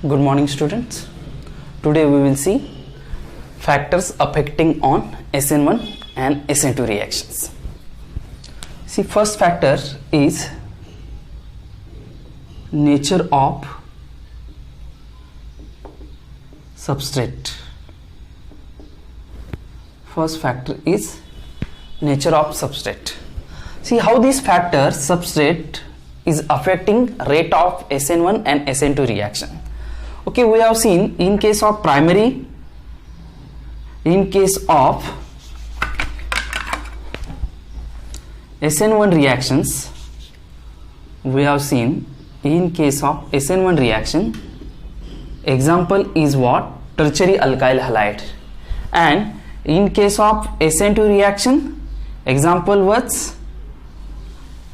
Good morning students. Today we will see factors affecting on SN1 and SN2 reactions. See, first factor is nature of substrate. First factor is nature of substrate. See how this factor substrate is affecting rate of SN1 and SN2 reaction. Okay, we have seen in case of primary, in case of SN1 reactions, we have seen in case of SN1 reaction, example is what? Tertiary alkyl halide. And in case of SN2 reaction, example was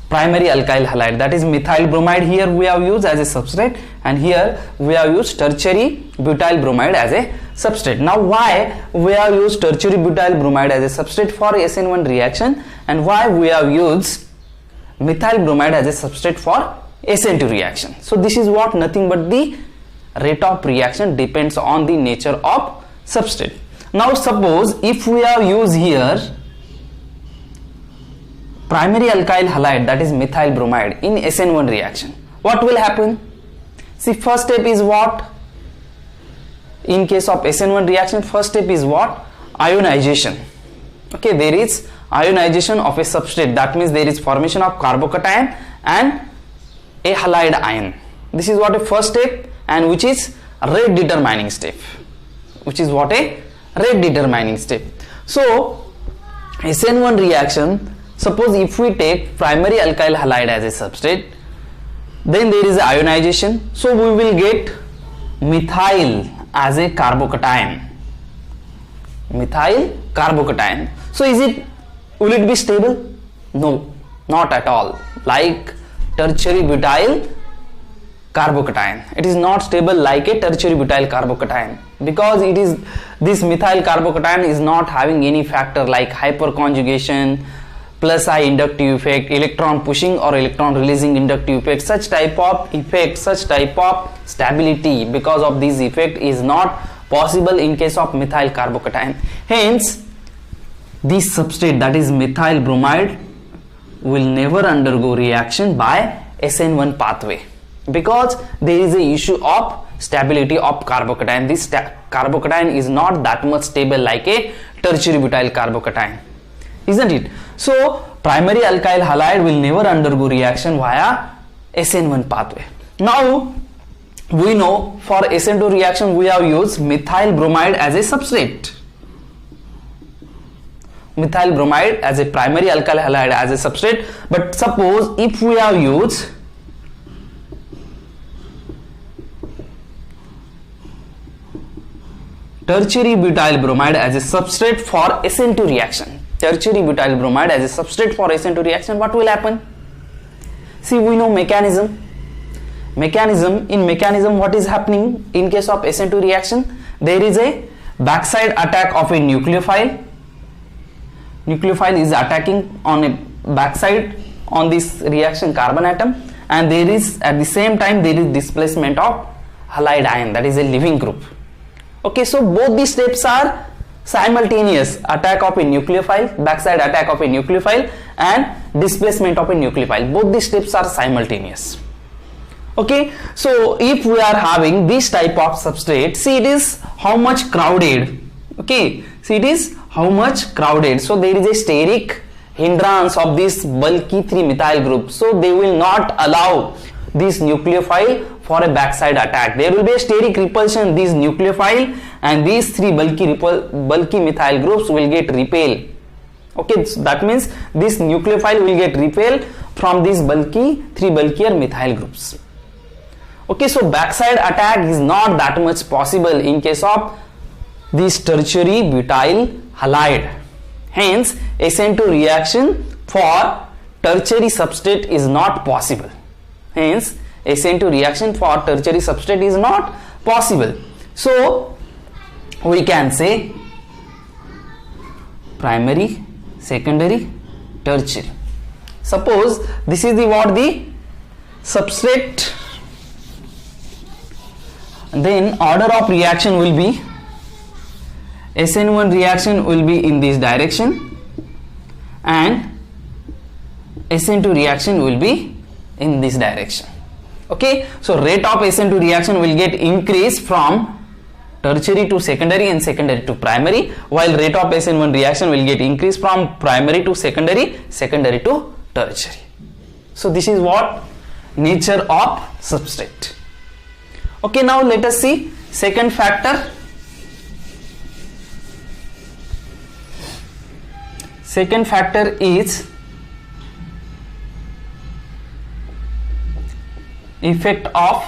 primary alkyl halide, that is methyl bromide. Here we have used as a substrate, and here we have used tertiary butyl bromide as a substrate. Now why we have used tertiary butyl bromide as a substrate for SN1 reaction, and why we have used methyl bromide as a substrate for SN2 reaction? So this is what, nothing but the rate of reaction depends on the nature of substrate. Now suppose if we have used here primary alkyl halide, that is methyl bromide, in SN1 reaction, what will happen? See, first step is what? In case of SN1 reaction, first step is what? Ionization. Okay, there is ionization of a substrate, that means there is formation of carbocation and a halide ion. This is what a first step, and which is rate determining step. Which is what a rate determining step. So SN1 reaction, suppose if we take primary alkyl halide as a substrate, then there is ionization, so we will get methyl as a carbocation. Methyl carbocation. So will it be stable? No, not at all. Like tertiary butyl carbocation, it is not stable like a tertiary butyl carbocation, because it is, this methyl carbocation is not having any factor like hyperconjugation, plus I inductive effect, electron pushing or electron releasing inductive effect, such type of effect, such type of stability, because of this effect is not possible in case of methyl carbocation. Hence this substrate, that is methyl bromide, will never undergo reaction by SN1 pathway, because there is a issue of stability of carbocation. This carbocation is not that much stable like a tertiary butyl carbocation, isn't it? So primary alkyl halide will never undergo reaction via SN1 pathway. Now we know for SN2 reaction we have used methyl bromide as a substrate. Methyl bromide as a primary alkyl halide as a substrate. But suppose if we have used tertiary butyl bromide as a substrate for SN2 reaction, tertiary butyl bromide as a substrate for SN2 reaction, what will happen? See, we know mechanism. In mechanism, what is happening in case of SN2 reaction? There is a backside attack of a nucleophile. Nucleophile is attacking on a backside on this reaction carbon atom, and there is at the same time there is displacement of halide ion, that is a leaving group. Okay, so both these steps are simultaneous: attack of a nucleophile, backside attack of a nucleophile, and displacement of a nucleophile. Both these steps are simultaneous. Okay, so if we are having this type of substrate, see it is how much crowded. Okay, see it is how much crowded. So there is a steric hindrance of this bulky 3-methyl group, so they will not allow this nucleophile for a backside attack. There will be a steric repulsion. This nucleophile and these 3 bulky methyl groups will get repelled. Okay, so that means this nucleophile will get repelled from these 3 bulkier methyl groups. Okay, so backside attack is not that much possible in case of this tertiary butyl halide. Hence SN2 reaction for tertiary substrate is not possible. Hence SN2 reaction for tertiary substrate is not possible. So we can say primary, secondary, tertiary. Suppose this is the substrate then order of reaction will be SN1 reaction will be in this direction and SN2 reaction will be in this direction. Okay, so rate of SN2 reaction will get increased from tertiary to secondary and secondary to primary, while rate of SN1 reaction will get increased from primary to secondary, secondary to tertiary. So this is what nature of substrate. Okay, now let us see second factor. Second factor is effect of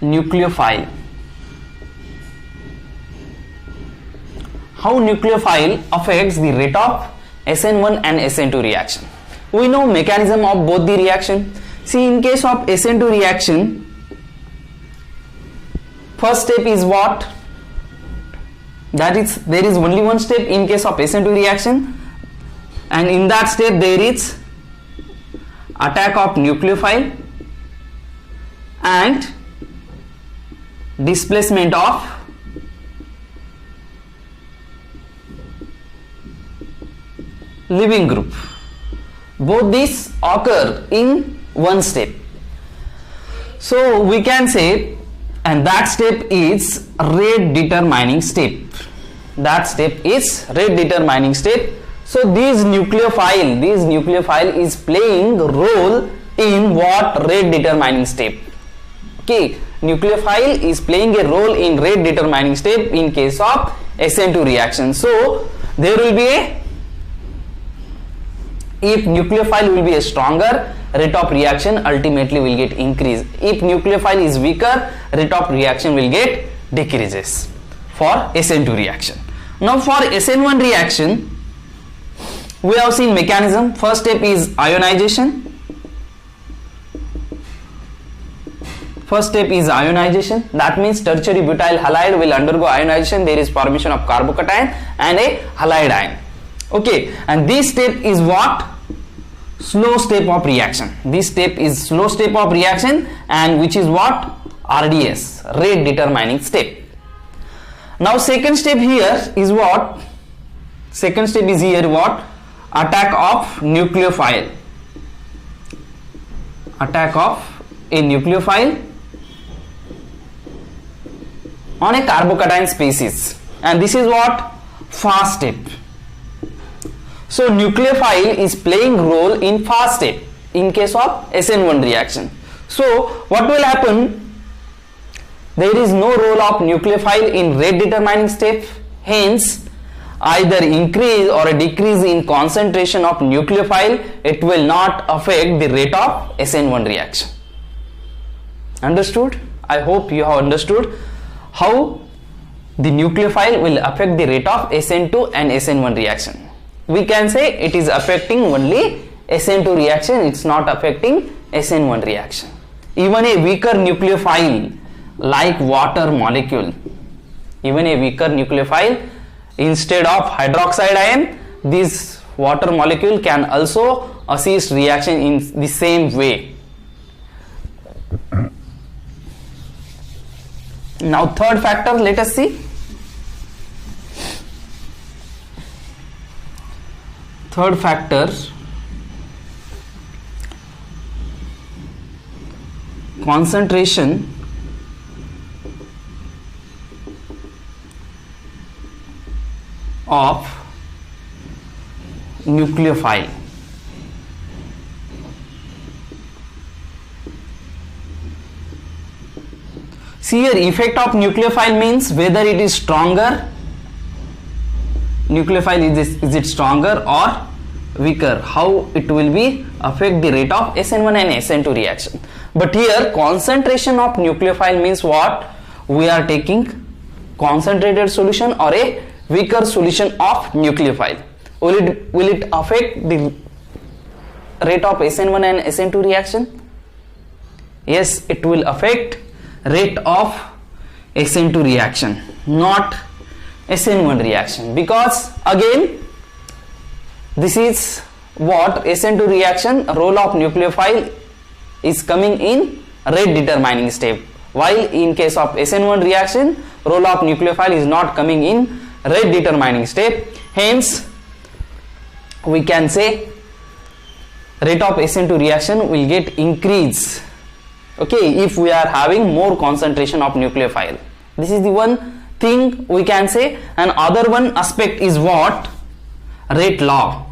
nucleophile. How nucleophile affects the rate of SN1 and SN2 reaction. We know mechanism of both the reaction. See, in case of SN2 reaction, first step is what? That is, there is only one step in case of SN2 reaction, and in that step there is attack of nucleophile and displacement of leaving group. Both these occur in one step. So we can say, and that step is rate determining step. That step is rate determining step. So this nucleophile is playing role in what? Rate determining step. Okay, nucleophile is playing a role in rate determining step in case of SN2 reaction. So there will be a, if nucleophile will be a stronger, rate of reaction ultimately will get increased. If nucleophile is weaker, rate of reaction will get decreases for SN2 reaction. Now for SN1 reaction, we have seen mechanism. First step is ionization. First step is ionization. That means tertiary butyl halide will undergo ionization. There is formation of carbocation and a halide ion. Okay, and this step is what? Slow step of reaction. This step is slow step of reaction, and which is what? RDS, rate determining step. Now second step here is what? Second step is here what? Attack of nucleophile. Attack of a nucleophile on a carbocation species, and this is what? Fast step. So nucleophile is playing role in fast step in case of SN1 reaction. So what will happen? There is no role of nucleophile in rate determining step. Hence, either increase or a decrease in concentration of nucleophile, it will not affect the rate of SN1 reaction. Understood? I hope you have understood how the nucleophile will affect the rate of SN2 and SN1 reaction. We can say it is affecting only SN2 reaction, it's not affecting SN1 reaction. Even a weaker nucleophile like water molecule, even a weaker nucleophile, instead of hydroxide ion, this water molecule can also assist reaction in the same way. Now third factor, let us see. Third factor, concentration of nucleophile. See here, effect of nucleophile means whether it is stronger, nucleophile is it stronger or weaker, how it will be affect the rate of SN1 and SN2 reaction. But here concentration of nucleophile means what? We are taking concentrated solution or a weaker solution of nucleophile. Will it affect the rate of SN1 and SN2 reaction? Yes, it will affect rate of SN2 reaction, not SN1 reaction, because again this is what SN2 reaction, role of nucleophile is coming in rate determining step, while in case of SN1 reaction, role of nucleophile is not coming in rate determining step. Hence, we can say rate of SN2 reaction will get increase, okay, if we are having more concentration of nucleophile. This is the one thing we can say. And other one aspect is what? Rate law.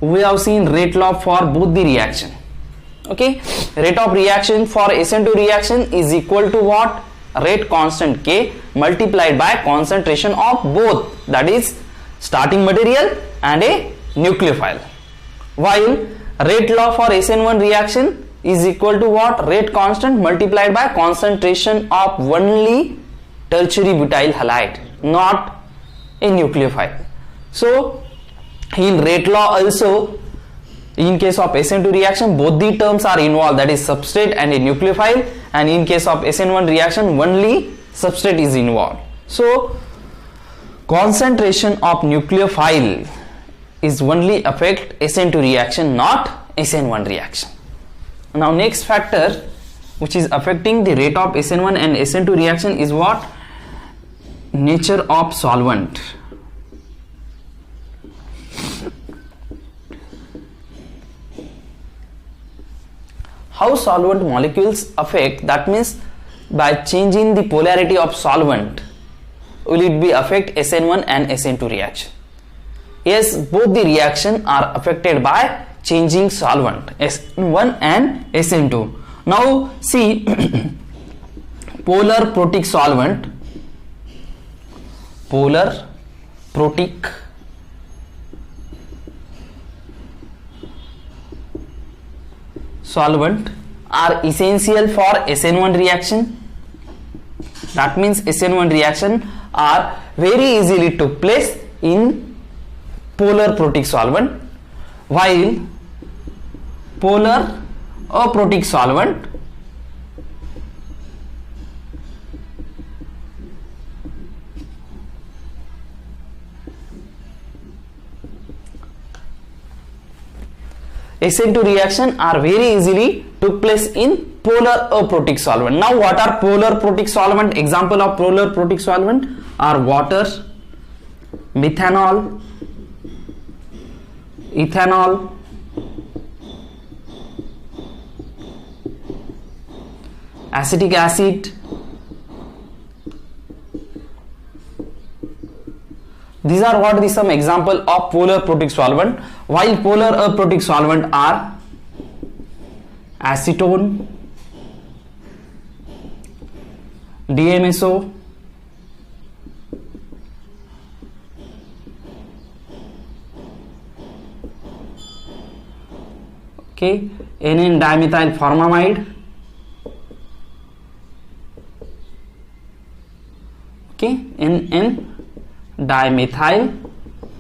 We have seen rate law for both the reaction. Okay, rate of reaction for SN2 reaction is equal to what? Rate constant K multiplied by concentration of both, that is starting material and a nucleophile. While rate law for SN1 reaction is equal to what? Rate constant multiplied by concentration of only tertiary butyl halide, not a nucleophile. So in rate law also, in case of SN2 reaction, both the terms are involved, that is substrate and a nucleophile, and in case of SN1 reaction, only substrate is involved. So concentration of nucleophile is only affect SN2 reaction, not SN1 reaction. Now next factor which is affecting the rate of SN1 and SN2 reaction is what? Nature of solvent. How solvent molecules affect, that means by changing the polarity of solvent, will it be affect SN1 and SN2 reaction? Yes, both the reaction are affected by changing solvent, SN1 and SN2. Now see, polar protic solvent, polar protic solvent are essential for SN1 reaction. That means SN1 reaction are very easily took place in polar protic solvent, while polar aprotic solvent SN2 reaction are very easily took place in polar aprotic solvent. Now what are polar protic solvent? Example of polar protic solvent are water, methanol, ethanol, acetic acid. These are what is some example of polar protic solvent, while polar aprotic solvent are acetone, DMSO, okay, NN dimethyl formamide, okay, NN dimethyl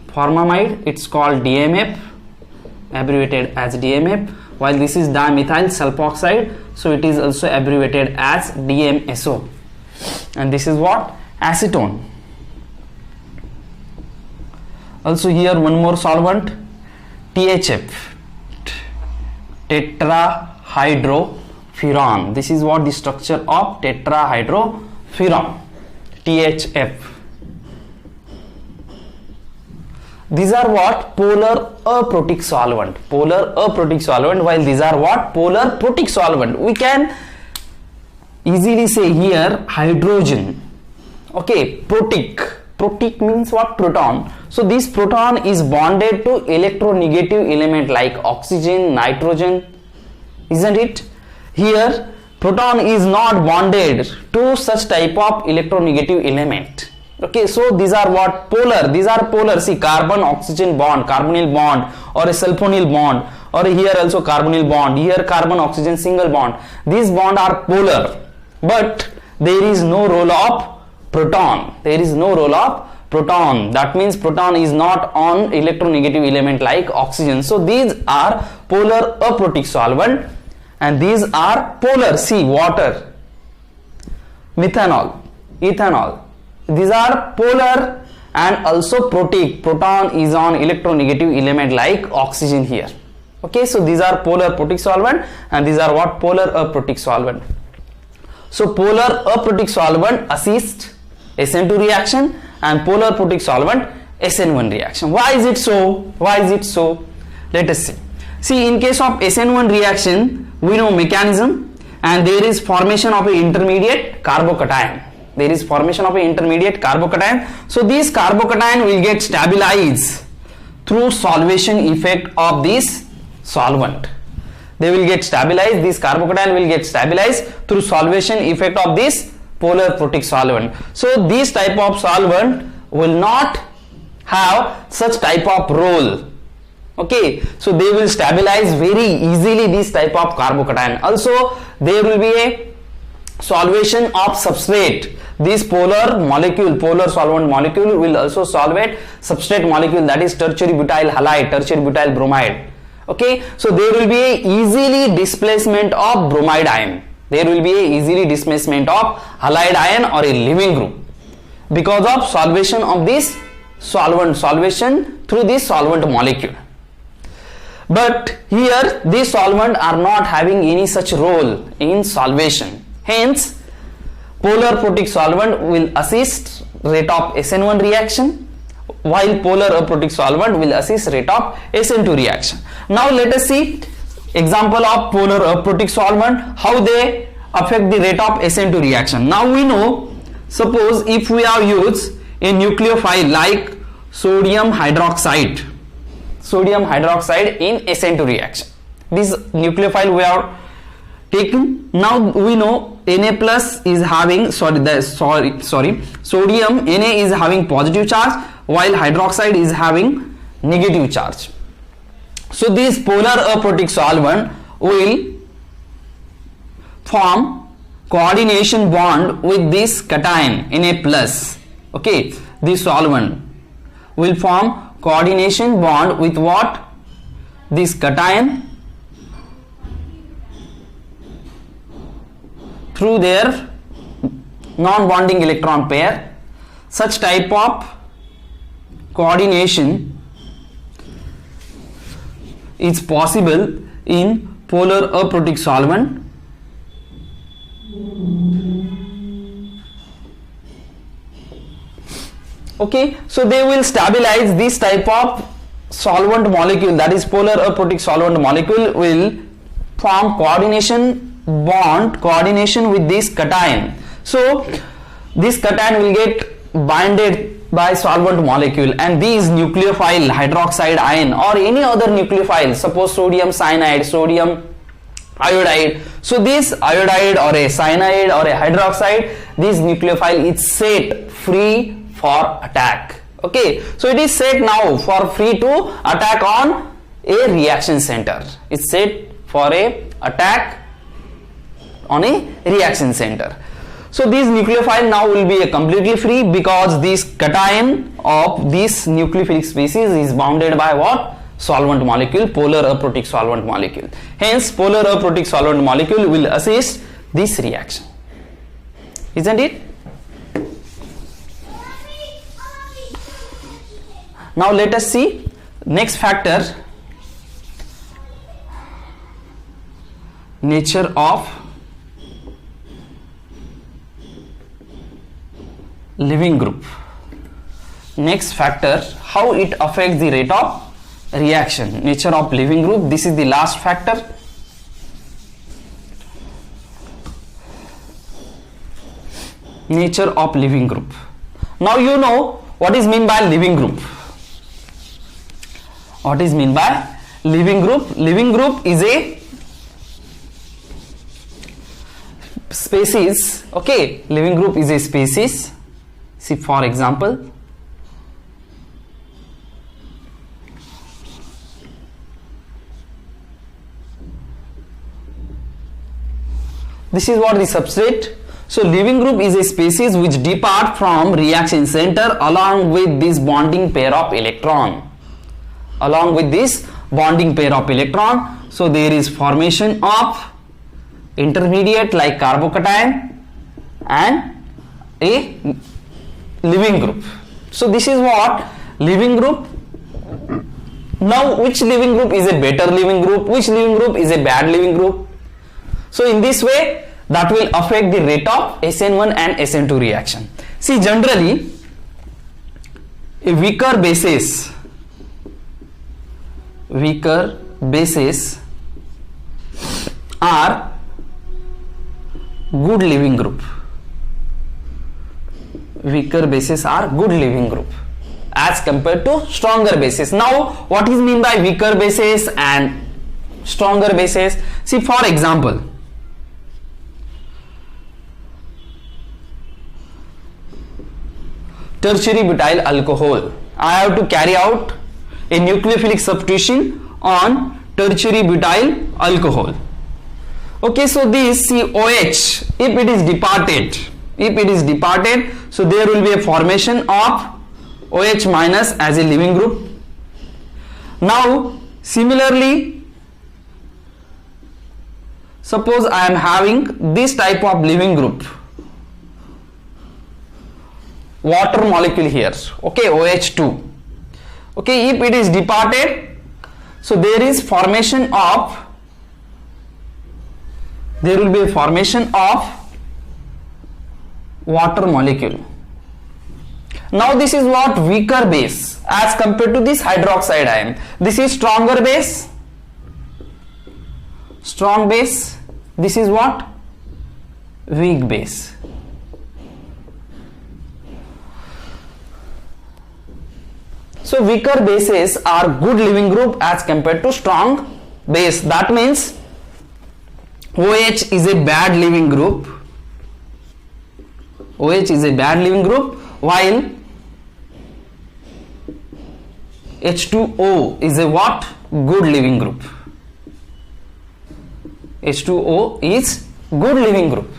formamide, it's called DMF, abbreviated as DMF, while this is dimethyl sulfoxide, so it is also abbreviated as DMSO, and this is what? Acetone. Also here one more solvent, THF, tetrahydrofuran. This is what the structure of tetrahydrofuran, THF. These are what? Polar aprotic solvent, polar aprotic solvent, while these are what? Polar protic solvent. We can easily say here hydrogen, okay, protic means what? Proton. So this proton is bonded to electronegative element like oxygen, nitrogen, isn't it? Here proton is not bonded to such type of electronegative element. Okay, so these are what? Polar. These are polar. See, carbon oxygen bond, carbonyl bond, or a sulfonyl bond, or here also carbonyl bond, here carbon oxygen single bond. These bonds are polar, but there is no role of proton. There is no role of proton. That means proton is not on electronegative element like oxygen. So these are polar aprotic solvent, and these are polar. See, water, methanol, ethanol. These are polar and also protic. Proton is on electronegative element like oxygen here. Okay, so these are polar protic solvent, and these are what? Polar aprotic solvent. So polar aprotic solvent assists SN2 reaction and polar protic solvent SN1 reaction. Why is it so? Why is it so? Let us see. See, in case of SN1 reaction, we know mechanism, and there is formation of an intermediate carbocation. There is formation of an intermediate carbocation. So this carbocation will get stabilized through solvation effect of this solvent. They will get stabilized, this carbocation will get stabilized through solvation effect of this polar protic solvent. So this type of solvent will not have such type of role. Okay, so they will stabilize very easily this type of carbocation. Also, there will be a solvation of substrate. This polar molecule, polar solvent molecule will also solvate substrate molecule, that is tertiary butyl halide, tertiary butyl bromide. Okay, so there will be a easily displacement of bromide ion. There will be a easily displacement of halide ion or a leaving group because of solvation of this solvent, solvation through this solvent molecule. But here these solvents are not having any such role in solvation. Hence, polar protic solvent will assist rate of SN1 reaction, while polar aprotic solvent will assist rate of SN2 reaction. Now let us see example of polar aprotic solvent, how they affect the rate of SN2 reaction. Now we know, suppose if we have used a nucleophile like sodium hydroxide in SN2 reaction. This nucleophile we have taken. Now we know Na plus is having sodium Na is having positive charge, while hydroxide is having negative charge. So this polar aprotic solvent will form coordination bond with this cation Na plus. Okay, this solvent will form coordination bond with what? This cation through their non-bonding electron pair. Such type of coordination is possible in polar aprotic solvent. Okay, so they will stabilize this type of solvent molecule, that is polar aprotic solvent molecule will form coordination with this cation. So this cation will get binded by solvent molecule, and these nucleophile hydroxide ion or any other nucleophile, suppose sodium cyanide, sodium iodide. So this iodide or a cyanide or a hydroxide, this nucleophile is set free for attack. Okay, so it is set now for free to attack on a reaction center. It's set for a attack on a reaction center. So this nucleophile now will be completely free because this cation of this nucleophilic species is bounded by what? Solvent molecule, polar aprotic solvent molecule. Hence, polar aprotic solvent molecule will assist this reaction. Isn't it? Now let us see next factor, nature of leaving group. Next factor, how it affects the rate of reaction, nature of leaving group. This is the last factor. Nature of leaving group. Now you know what is meant by leaving group. What is meant by leaving group? Leaving group is a species. Okay, leaving group is a species. See, for example, this is what the substrate. So leaving group is a species which depart from reaction center along with this bonding pair of electron. Along with this bonding pair of electron, so there is formation of intermediate like carbocation and a leaving group. So this is what leaving group. Now which leaving group is a better leaving group, which leaving group is a bad leaving group? So in this way that will affect the rate of SN1 and SN2 reaction. See, generally a weaker bases are good leaving group. Weaker bases are good leaving group as compared to stronger bases. Now, what is mean by weaker bases and stronger bases? See, for example, tertiary butyl alcohol. I have to carry out a nucleophilic substitution on tertiary butyl alcohol. Okay, so this COH, if it is departed, so there will be a formation of OH minus as a leaving group. Now, similarly, suppose I am having this type of leaving group, water molecule here, okay, OH2. Okay, if it is departed, so there will be a formation of water molecule. Now this is what weaker base as compared to this hydroxide ion. This is stronger base, strong base. This is what? Weak base. So weaker bases are good leaving group as compared to strong base. That means OH is a bad leaving group. OH is a bad leaving group, while H2O is a what? Good leaving group. H2O is good leaving group.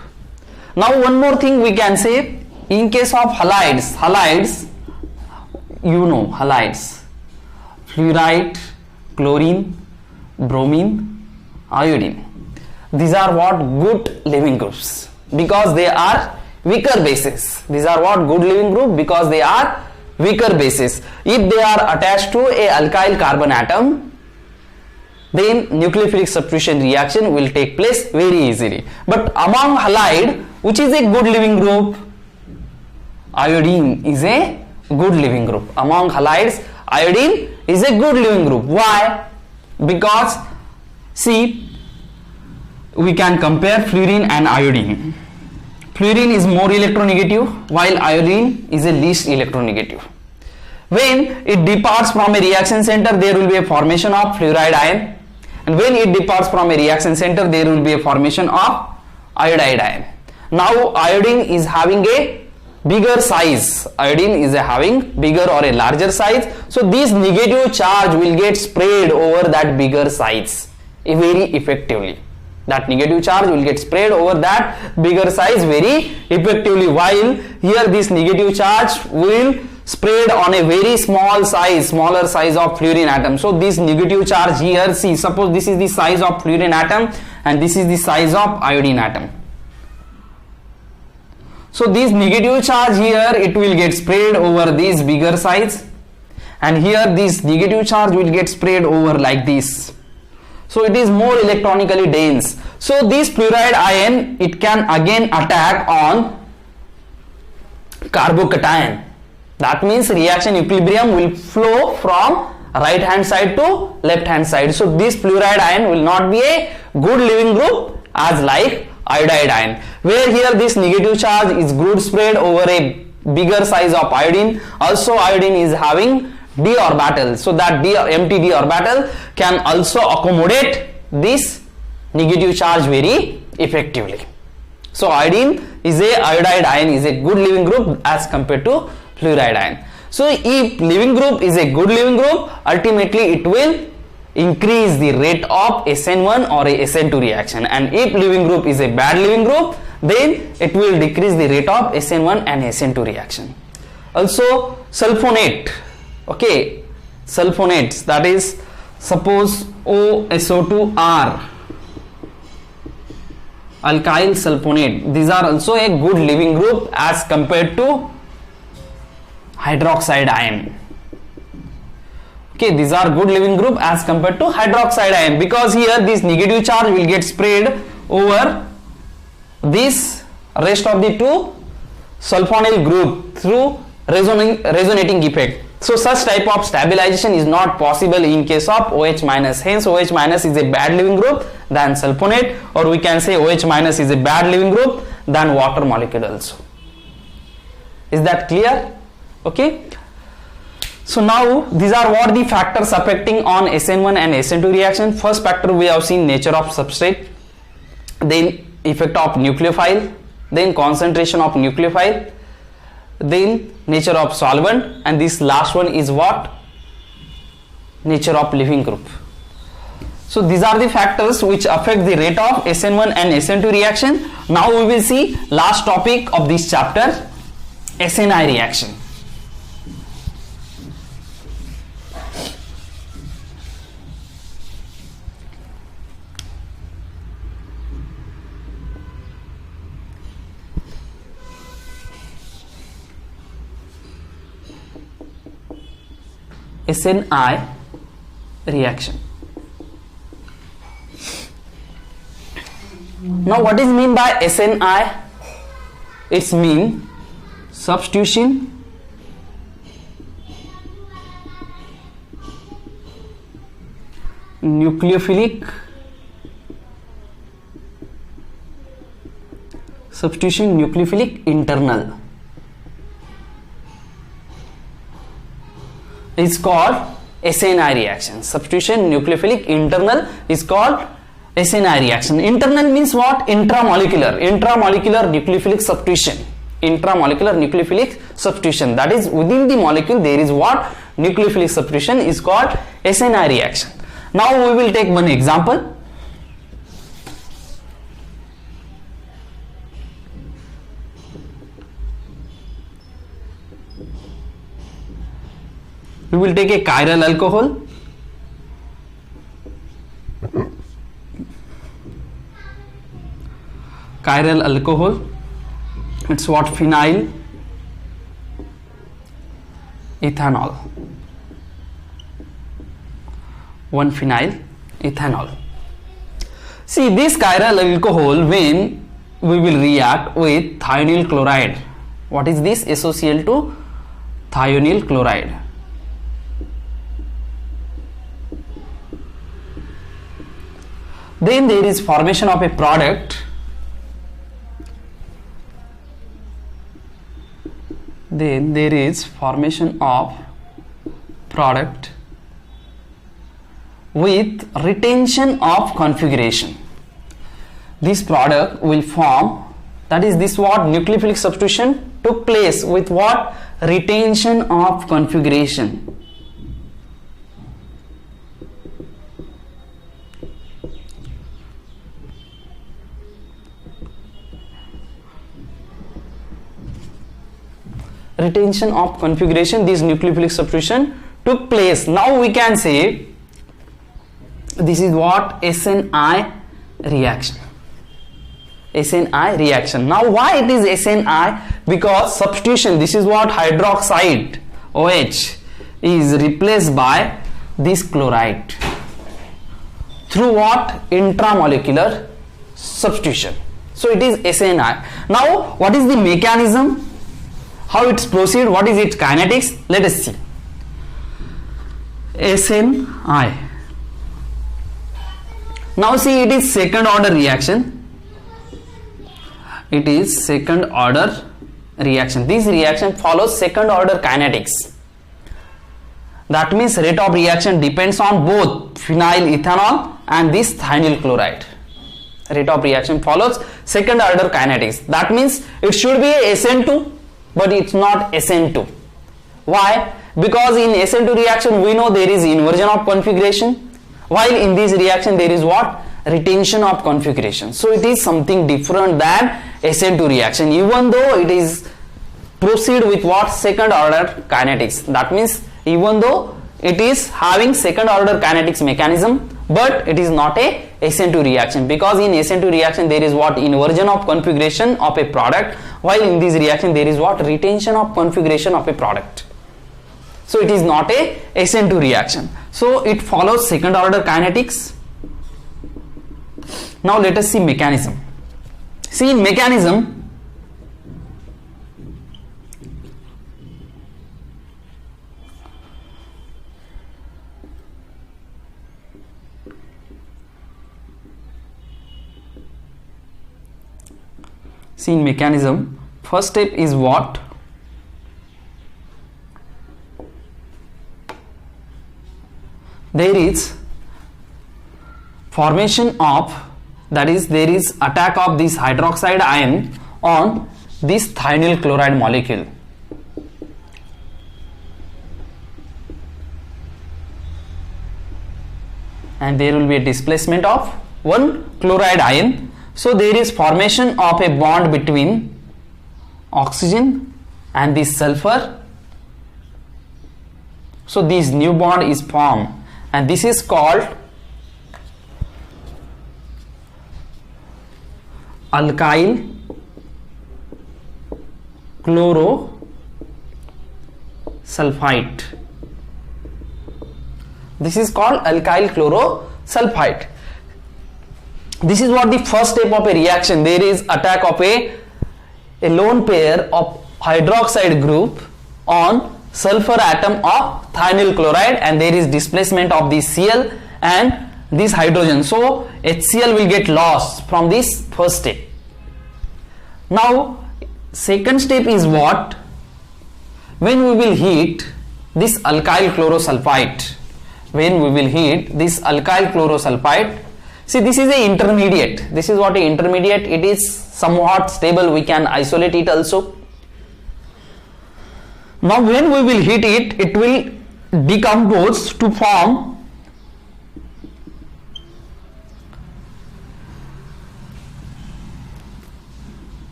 Now one more thing we can say, in case of halides, you know halides, fluoride, chlorine, bromine, iodine. These are what? Good leaving groups because they are weaker bases. These are what? Good leaving group because they are weaker bases. If they are attached to a alkyl carbon atom, then nucleophilic substitution reaction will take place very easily. But among halide, which is a good leaving group? Iodine is a good leaving group. Among halides, iodine is a good leaving group. Why? Because see, we can compare fluorine and iodine. Fluorine is more electronegative while iodine is a least electronegative. When it departs from a reaction center, there will be a formation of fluoride ion, and when it departs from a reaction center, there will be a formation of iodide ion. Now iodine is having a bigger size. Iodine is having bigger or a larger size, so this negative charge will get spread over that bigger size very effectively. That negative charge will get spread over that bigger size very effectively, while here this negative charge will spread on a very smaller size of fluorine atom. So this negative charge here, see, suppose this is the size of fluorine atom and this is the size of iodine atom. So this negative charge here, it will get spread over this bigger size, and here this negative charge will get spread over like this. So it is more electronically dense. So this fluoride ion, it can again attack on carbocation. That means reaction equilibrium will flow from right hand side to left hand side. So this fluoride ion will not be a good leaving group as like iodide ion, where here this negative charge is good spread over a bigger size of iodine. Also iodine is having d orbital, so that empty d orbital can also accommodate this negative charge very effectively. So iodide ion is a good leaving group as compared to fluoride ion. So if leaving group is a good leaving group, ultimately it will increase the rate of SN1 or a SN2 reaction, and if leaving group is a bad leaving group, then it will decrease the rate of SN1 and SN2 reaction. Also sulfonate, okay, sulfonates, that is suppose OSO2R, alkyl sulfonate, these are also a good leaving group as compared to hydroxide ion. Okay, these are good leaving group as compared to hydroxide ion, because here this negative charge will get spread over this rest of the two sulfonyl group through resonating effect. So such type of stabilization is not possible in case of OH minus. Hence OH minus is a bad leaving group than sulfonate, or we can say OH minus is a bad leaving group than water molecule also. Is that clear? Okay. So now these are what the factors affecting on SN1 and SN2 reaction. First factor we have seen nature of substrate, then effect of nucleophile, then concentration of nucleophile, then nature of solvent, and this last one is what? Nature of leaving group. So these are the factors which affect the rate of SN1 and SN2 reaction. Now we will see last topic of this chapter, SNI reaction. SNI reaction. Now what is mean by SNI? It's mean substitution nucleophilic internal is called SNI reaction. Substitution nucleophilic internal is called SNI reaction. Internal means what? Intramolecular nucleophilic substitution. Intramolecular nucleophilic substitution, that is within the molecule there is what? Nucleophilic substitution is called SNI reaction. Now we will take one example. We will take a chiral alcohol, it's what? Phenyl ethanol, 1 phenyl ethanol. See, this chiral alcohol, when we will react with thionyl chloride, what is this? SOCl2 thionyl chloride. Then there is formation of a product. Then there is formation of product with retention of configuration. This product will form, that is this what? Nucleophilic substitution took place with what? Retention of configuration. Retention of configuration, this nucleophilic substitution took place. Now we can say this is what? SNI reaction. SNI reaction. Now why it is SNI? Because substitution, this is what? Hydroxide OH is replaced by this chloride through what? Intramolecular substitution. So it is SNI. Now what is the mechanism? How it's proceed? What is its kinetics? Let us see. SNI. Now see, it is second order reaction. It is second order reaction. This reaction follows second order kinetics. That means rate of reaction depends on both phenyl ethanol and this thionyl chloride. Rate of reaction follows second order kinetics. That means it should be SN2. But it's not SN2. Why? Because in SN2 reaction we know there is inversion of configuration, while in this reaction there is what? Retention of configuration. So it is something different than SN2 reaction, even though it is proceed with what? Second order kinetics. That means even though it is having second order kinetics mechanism, but it is not a SN2 reaction, because in SN2 reaction there is what? Inversion of configuration of a product, while in this reaction there is what? Retention of configuration of a product. So it is not a SN2 reaction. So it follows second order kinetics. Now let us see mechanism. See, in mechanism, first step is what? There is formation of, that is, there is attack of this hydroxide ion on this thionyl chloride molecule. And there will be a displacement of one chloride ion. So there is formation of a bond between oxygen and this sulfur. So this new bond is formed, and this is called alkyl chlorosulfite. This is called alkyl chlorosulfite. This is what the first step of a reaction. There is attack of a lone pair of hydroxide group on sulfur atom of thionyl chloride, and there is displacement of this Cl and this hydrogen. So HCl will get lost from this first step. Now second step is what? When we will heat this alkyl chlorosulfite, see, this is a intermediate. This is what a intermediate. It is somewhat stable. We can isolate it also. Now when we will heat it, it will decompose to form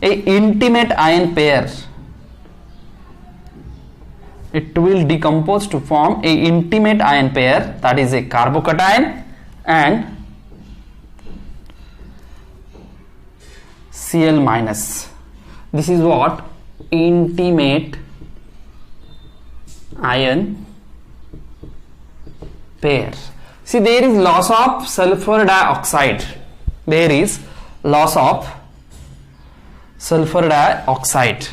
a intimate ion pair. It will decompose to form a intimate ion pair, that is a carbocation and Cl minus. This is what? Intimate ion pair. See, there is loss of sulfur dioxide. There is loss of sulfur dioxide.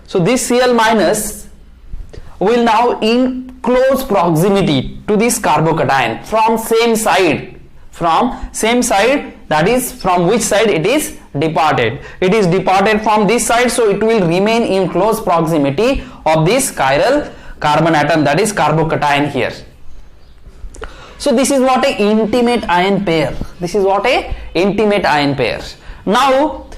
So this Cl minus will now in close proximity to this carbocation from same side, that is from which side it is departed. It is departed from this side, so it will remain in close proximity of this chiral carbon atom, that is carbocation here. So this is what a intimate ion pair. Now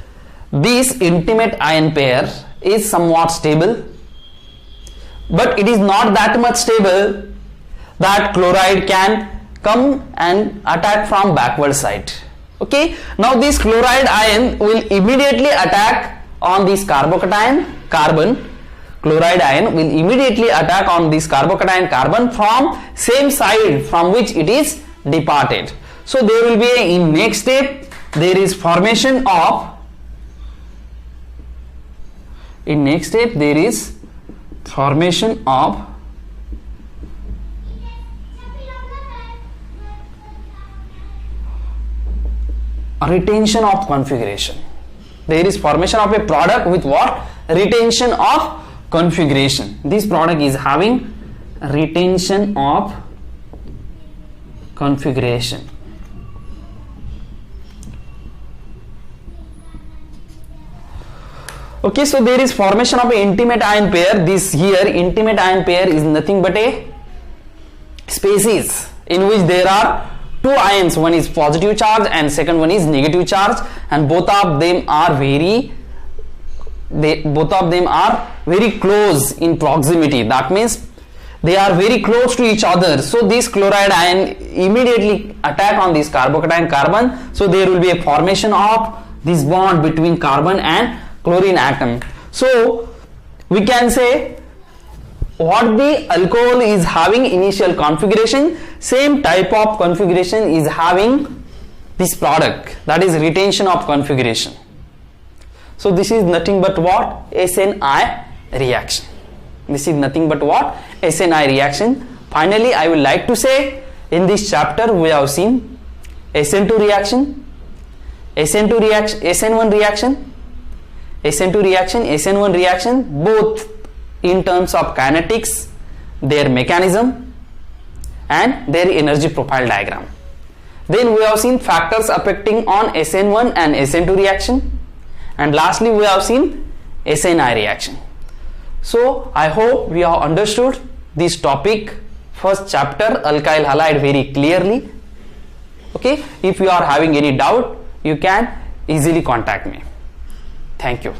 this intimate ion pair is somewhat stable, but it is not that much stable that chloride can come and attack from backward side. Okay, now this chloride ion will immediately attack on this carbocation carbon. Chloride ion will immediately attack on this carbocation carbon from same side from which it is departed. So there will be in next step, there is formation of retention of configuration. There is formation of a product with what? Retention of configuration. This product is having retention of configuration. Okay, so there is formation of an intimate ion pair. This here intimate ion pair is nothing but a species in which there are two ions. One is positive charge and second one is negative charge, and both of them are very close in proximity. That means they are very close to each other. So this chloride ion immediately attack on this carbocation carbon. So there will be a formation of this bond between carbon and chlorine atom. So we can say what the alcohol is having initial configuration, same type of configuration is having this product, that is retention of configuration. So this is nothing but what? SNI reaction. This is nothing but what? SNI reaction. Finally, I would like to say in this chapter we have seen SN2 reaction, SN2 reaction, SN1 reaction, SN2 reaction, SN1 reaction, both in terms of kinetics, their mechanism and their energy profile diagram. Then we have seen factors affecting on SN1 and SN2 reaction, and lastly we have seen SNI reaction. So I hope we have understood this topic, first chapter alkyl halide, very clearly. Okay, if you are having any doubt, you can easily contact me. Thank you.